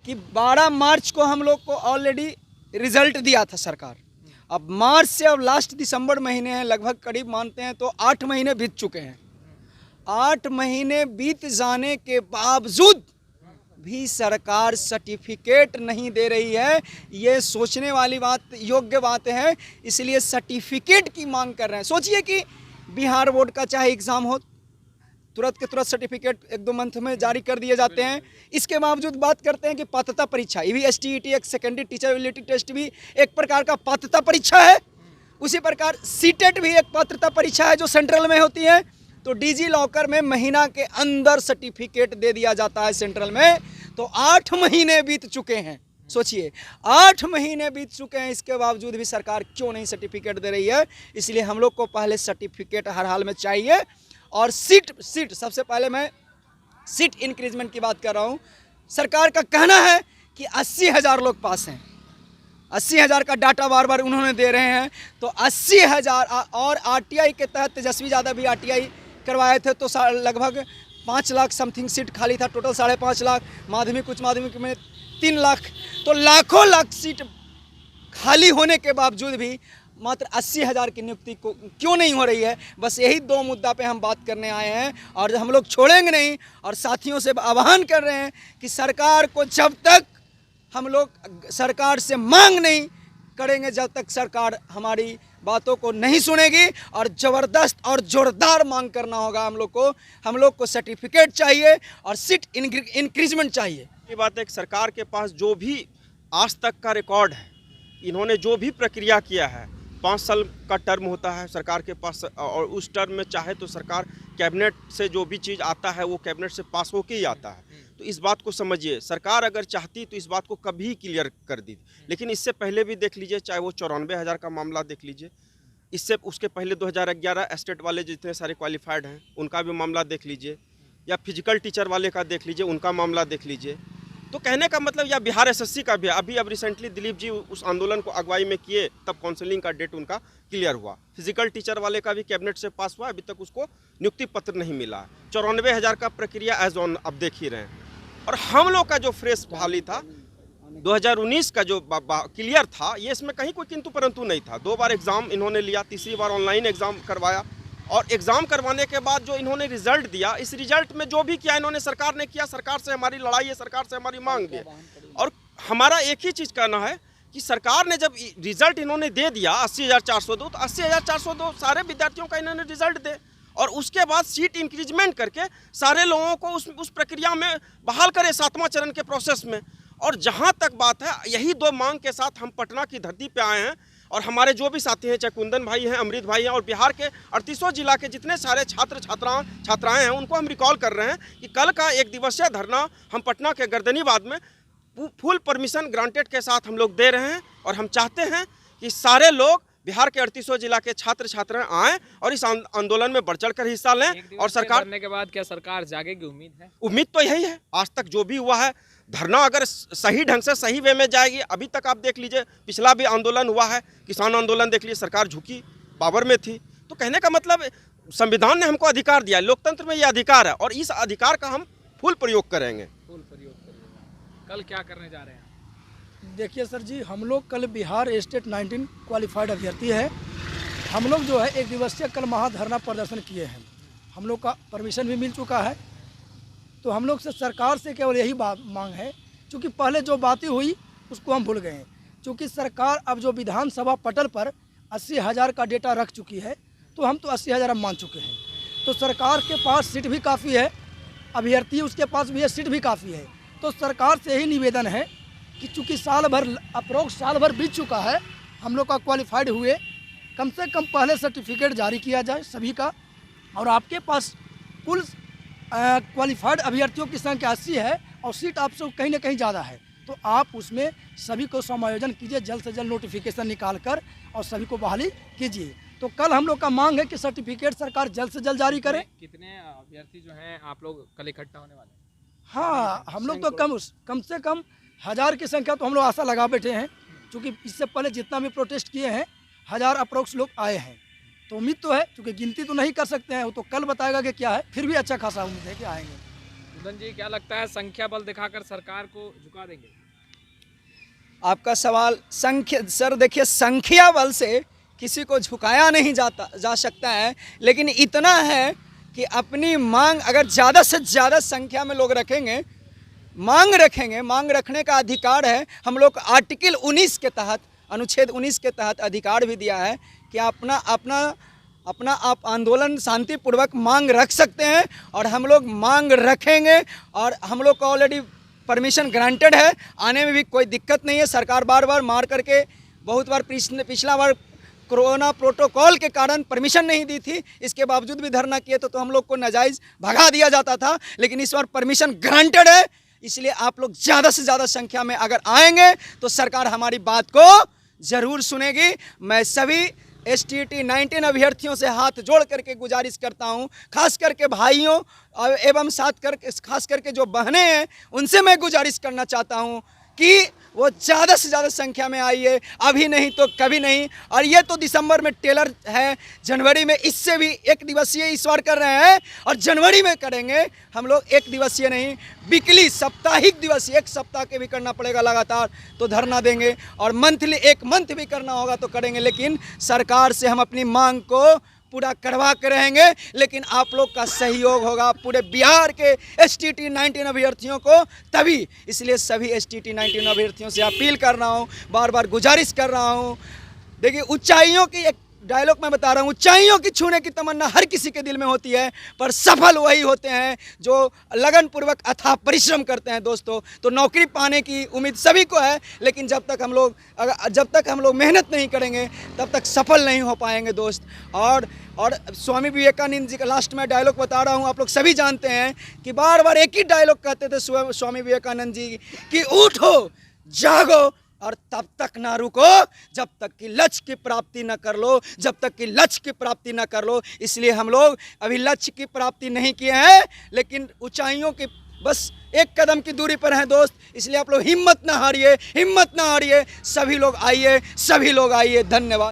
कि 12 मार्च को हम लोग को ऑलरेडी रिजल्ट दिया था सरकार। अब मार्च से अब लास्ट दिसंबर महीने हैं, लगभग करीब मानते हैं तो 8 महीने बीत चुके हैं। 8 महीने बीत जाने के बावजूद भी सरकार सर्टिफिकेट नहीं दे रही है। ये सोचने वाली बात, योग्य बात है। इसलिए सर्टिफिकेट की मांग कर रहे हैं। सोचिए कि बिहार बोर्ड का चाहे एग्ज़ाम हो, तुरंत के तुरंत सर्टिफिकेट 1-2 मंथ में जारी कर दिए जाते हैं। इसके बावजूद बात करते हैं कि पात्रता परीक्षा, ये भी STET एक सेकेंडरी टीचर एबिलिटी टेस्ट भी एक प्रकार का पात्रता परीक्षा है। उसी प्रकार सीटेट भी एक पात्रता परीक्षा है जो सेंट्रल में होती है। तो डिजी लॉकर में महीना के अंदर सर्टिफिकेट दे दिया जाता है सेंट्रल में। तो 8 महीने बीत चुके हैं। सोचिए 8 महीने बीत चुके हैं, इसके बावजूद भी सरकार क्यों नहीं सर्टिफिकेट दे रही है। इसलिए हम लोग को पहले सर्टिफिकेट हर हाल में चाहिए। और सीट सबसे पहले मैं सीट इंक्रीजमेंट की बात कर रहा हूँ। सरकार का कहना है कि 80,000 लोग पास हैं। 80,000 का डाटा बार बार उन्होंने दे रहे हैं। तो 80,000 और RTI के तहत तेजस्वी यादव भी RTI करवाए थे, तो लगभग 5 लाख समथिंग सीट खाली था। टोटल 5.5 लाख, माध्यमिक उच्च माध्यमिक में 3 लाख। तो लाखों लाख सीट खाली होने के बावजूद भी मात्र 80,000 की नियुक्ति को क्यों नहीं हो रही है। बस यही 2 मुद्दा पे हम बात करने आए हैं और हम लोग छोड़ेंगे नहीं। और साथियों से आह्वान कर रहे हैं कि सरकार को जब तक हम लोग सरकार से मांग नहीं करेंगे, जब तक सरकार हमारी बातों को नहीं सुनेगी। और ज़बरदस्त और ज़ोरदार मांग करना होगा हम लोग को सर्टिफिकेट चाहिए और सीट इंक्रीजमेंट चाहिए। ये बात है कि सरकार के पास जो भी आज तक का रिकॉर्ड है, इन्होंने जो भी प्रक्रिया किया है, 5 साल का टर्म होता है सरकार के पास। और उस टर्म में चाहे तो सरकार कैबिनेट से जो भी चीज़ आता है वो कैबिनेट से पास होके ही आता है। तो इस बात को समझिए, सरकार अगर चाहती तो इस बात को कभी क्लियर कर दी। लेकिन इससे पहले भी देख लीजिए, चाहे वो 94,000 का मामला देख लीजिए, इससे उसके पहले 2011 एस्टेट वाले जितने सारे क्वालिफाइड हैं उनका भी मामला देख लीजिए, या फिजिकल टीचर वाले का देख लीजिए, उनका मामला देख लीजिए। तो कहने का मतलब, या बिहार SSC का भी अब रिसेंटली दिलीप जी उस आंदोलन को अगुवाई में किए, तब काउंसलिंग का डेट उनका क्लियर हुआ। फिजिकल टीचर वाले का भी कैबिनेट से पास हुआ, अभी तक उसको नियुक्ति पत्र नहीं मिला। 94,000 का प्रक्रिया एज ऑन अब देख ही रहे हैं। और हम लोग का जो फ्रेश बहाली था 2019 का जो क्लियर था, ये इसमें कहीं कोई किंतु परंतु नहीं था। 2 बार एग्ज़ाम इन्होंने लिया, तीसरी बार ऑनलाइन एग्ज़ाम करवाया। और एग्ज़ाम करवाने के बाद जो इन्होंने रिजल्ट दिया, इस रिजल्ट में जो भी किया इन्होंने सरकार ने किया। सरकार से हमारी लड़ाई है, सरकार से हमारी मांग है। और हमारा एक ही चीज़ कहना है कि सरकार ने जब रिजल्ट इन्होंने दे दिया 80,402, तो 80,402 सारे विद्यार्थियों का इन्होंने रिजल्ट दे। और उसके बाद सीट इंक्रीजमेंट करके सारे लोगों को उस प्रक्रिया में बहाल करे, 7वां चरण के प्रोसेस में। और जहाँ तक बात है, यही 2 मांग के साथ हम पटना की धरती पे आए हैं। और हमारे जो भी साथी हैं, चाहे कुंदन भाई हैं, अमृत भाई हैं, और बिहार के 38 जिला के जितने सारे छात्राएं हैं, उनको हम रिकॉल कर रहे हैं कि कल का 1 दिवसीय धरना हम पटना के गर्दनीबाद में फुल परमिशन ग्रांटेड के साथ हम लोग दे रहे हैं। और हम चाहते हैं कि सारे लोग बिहार के 38 जिला के छात्राएं आएँ और इस आंदोलन में बढ़ चढ़ कर हिस्सा लें। और सरकार करने के बाद क्या सरकार जागेगी, उम्मीद है? उम्मीद तो यही है। आज तक जो भी हुआ है, धरना अगर सही ढंग से सही वे में जाएगी, अभी तक आप देख लीजिए, पिछला भी आंदोलन हुआ है, किसान आंदोलन देख लीजिए, सरकार झुकी, पावर में थी। तो कहने का मतलब, संविधान ने हमको अधिकार दिया, लोकतंत्र में ये अधिकार है, और इस अधिकार का हम फुल प्रयोग करेंगे। फुल प्रयोग करेंगे। कल क्या करने जा रहे हैं? देखिए सर जी, हम लोग कल बिहार स्टेट 19 क्वालिफाइड अभ्यर्थी है। हम लोग जो है 1 दिवसीय कल महाधरना प्रदर्शन किए हैं। हम लोग का परमिशन भी मिल चुका है। तो हम लोग से सरकार से केवल यही बात मांग है, क्योंकि पहले जो बातें हुई उसको हम भूल गए हैं। क्योंकि सरकार अब जो विधानसभा पटल पर 80,000 का डेटा रख चुकी है, तो हम तो 80,000 अब मान चुके हैं। तो सरकार के पास सीट भी काफ़ी है, अभ्यर्थी उसके पास भी है, सीट भी काफ़ी है। तो सरकार से यही निवेदन है कि चूँकि अप्रोक्स साल भर बीत चुका है, हम लोग का क्वालिफाइड हुए, कम से कम पहले सर्टिफिकेट जारी किया जाए सभी का। और आपके पास कुल क्वालिफाइड अभ्यर्थियों की संख्या 80 है और सीट आपसे कहीं ना कहीं ज़्यादा है। तो आप उसमें सभी को समायोजन कीजिए, जल्द से जल्द नोटिफिकेशन निकाल कर और सभी को बहाली कीजिए। तो कल हम लोग का मांग है कि सर्टिफिकेट सरकार जल्द से जल्द जारी करे। कितने अभ्यर्थी जो हैं आप लोग कल इकट्ठा होने वाले हैं? हाँ, हम लोग तो कम से कम 1000 की संख्या तो हम लोग आशा लगा बैठे हैं, क्योंकि इससे पहले जितना भी प्रोटेस्ट किए हैं 1000 अप्रोक्स लोग आए हैं। तो उम्मीद तो है, क्योंकि गिनती तो नहीं कर सकते हैं, वो तो कल बताएगा कि क्या है, फिर भी अच्छा खासा उम्मीद है कि आएंगे। सुदन जी, क्या लगता है संख्या बल दिखाकर सरकार को झुका देंगे? आपका सवाल सर देखिए, संख्या बल से किसी को झुकाया नहीं जा सकता है, लेकिन इतना है कि अपनी मांग अगर ज़्यादा से ज़्यादा संख्या में लोग रखेंगे, मांग रखने का अधिकार है। हम लोग आर्टिकल 19 के तहत, अनुच्छेद 19 के तहत अधिकार भी दिया है कि अपना आप आंदोलन शांतिपूर्वक मांग रख सकते हैं, और हम लोग मांग रखेंगे। और हम लोग को ऑलरेडी परमिशन ग्रांटेड है, आने में भी कोई दिक्कत नहीं है। सरकार बार बार मार करके, बहुत बार पिछला बार कोरोना प्रोटोकॉल के कारण परमिशन नहीं दी थी, इसके बावजूद भी धरना किए तो हम लोग को नाजायज़ भगा दिया जाता था, लेकिन इस बार परमिशन ग्रांटेड है। इसलिए आप लोग ज़्यादा से ज़्यादा संख्या में अगर आएंगे तो सरकार हमारी बात को ज़रूर सुनेगी। मैं सभी STT 19 अभ्यर्थियों से हाथ जोड़ करके गुजारिश करता हूं, खास करके भाइयों एवं खास करके जो बहनें हैं, उनसे मैं गुजारिश करना चाहता हूं कि वो ज़्यादा से ज़्यादा संख्या में आइए, अभी नहीं तो कभी नहीं। और ये तो दिसंबर में टेलर है, जनवरी में इससे भी 1 दिवसीय इस बार कर रहे हैं, और जनवरी में करेंगे हम लोग 1 दिवसीय नहीं, वीकली साप्ताहिक दिवसीय 1 सप्ताह के भी करना पड़ेगा लगातार, तो धरना देंगे। और मंथली 1 मंथ भी करना होगा तो करेंगे, लेकिन सरकार से हम अपनी मांग को पूरा करवा के रहेंगे। लेकिन आप लोग का सहयोग होगा पूरे बिहार के STT 19 अभ्यर्थियों को तभी। इसलिए सभी STT 19 अभ्यर्थियों से अपील कर रहा हूँ, बार बार गुजारिश कर रहा हूँ। देखिए, ऊंचाइयों की एक डायलॉग मैं बता रहा हूँ, ऊंचाइयों की छूने की तमन्ना हर किसी के दिल में होती है, पर सफल वही होते हैं जो लगनपूर्वक अथाह परिश्रम करते हैं दोस्तों। तो नौकरी पाने की उम्मीद सभी को है, लेकिन जब तक हम लोग मेहनत नहीं करेंगे तब तक सफल नहीं हो पाएंगे दोस्त। और स्वामी विवेकानंद जी का लास्ट में डायलॉग बता रहा हूँ, आप लोग सभी जानते हैं कि बार बार एक ही डायलॉग कहते थे स्वामी विवेकानंद जी कि उठो जागो और तब तक ना रुको जब तक कि लक्ष्य की प्राप्ति न कर लो, जब तक कि लक्ष्य की प्राप्ति न कर लो। इसलिए हम लोग अभी लक्ष्य की प्राप्ति नहीं किए हैं, लेकिन ऊंचाइयों की बस 1 कदम की दूरी पर हैं दोस्त। इसलिए आप लोग हिम्मत ना हारिए, सभी लोग आइए, धन्यवाद।